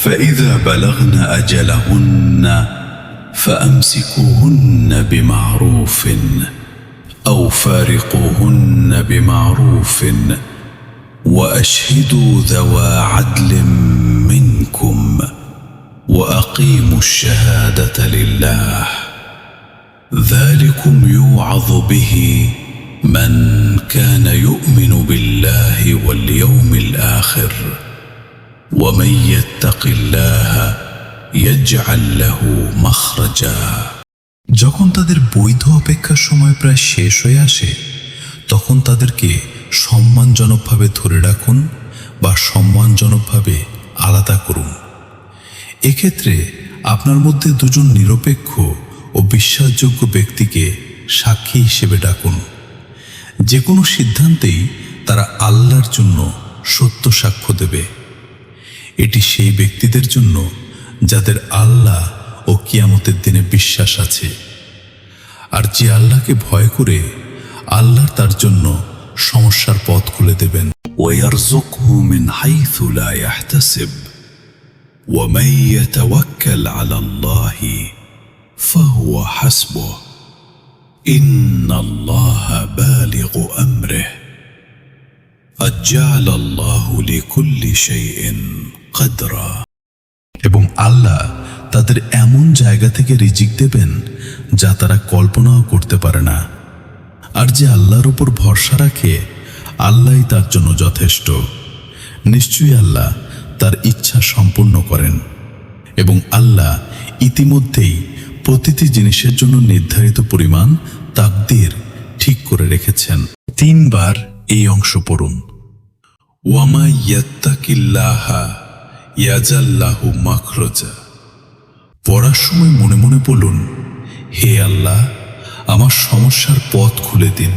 فإذا بلغن أجلهن فأمسكوهن بمعروف أو فارقوهن بمعروف وأشهدوا ذوى عدل منكم وأقيموا الشهادة لله ذلكم يوعظ به من كان يؤمن بالله واليوم الآخر ومن يتق الله يجعل له مخرجا। যখন তাদের বৈধ অপেক্ষার সময় প্রায় শেষ হয়ে আসে তখন তাদেরকে সম্মানজনকভাবে ধরে রাখুন বা সম্মানজনকভাবে আলাদা করুন। এক্ষেত্রে আপনার মধ্যে দুজন নিরপেক্ষ ও বিশ্বাসযোগ্য ব্যক্তিকে সাক্ষী হিসেবে ডাকুন। যে কোনো সিদ্ধান্তেই তারা আল্লাহর জন্য সত্য সাক্ষ্য দেবে। এটি সেই ব্যক্তিদের জন্য যাদের আল্লাহ ও কিয়ামতের দিনে বিশ্বাস আছে। আর যে আল্লাহকে ভয় করে আল্লাহ তার জন্য সমস্যার পথ খুলে দেবেন। ويرزقه من حيث لا يحتسب ومن يتوكل على الله فهو حسبه إن الله بالغ أمره قد جعل الله لكل شيء قدرا। এবং আল্লাহ তাদের এমন জায়গা থেকে রিজিক দেবেন যা তারা কল্পনাও করতে পারে না। আর যে আল্লাহর উপর ভরসা রাখে আল্লাহই তার জন্য যথেষ্ট। নিশ্চয়ই আল্লাহ তার ইচ্ছা সম্পূর্ণ করেন এবং আল্লাহ ইতিমধ্যেই প্রতিটি জিনিসের জন্য নির্ধারিত পরিমাণ তাকদীর ঠিক করে রেখেছেন। 3 বার এই অংশ পড়ুন। ওয়ামা ইয়াত্তাকিল্লাহা ইয়াজআল লাহু মাখরাজা। পড়ার সময় মনে মনে বলুন, হে আল্লাহ, আমার সমস্যার পথ খুলে দিন।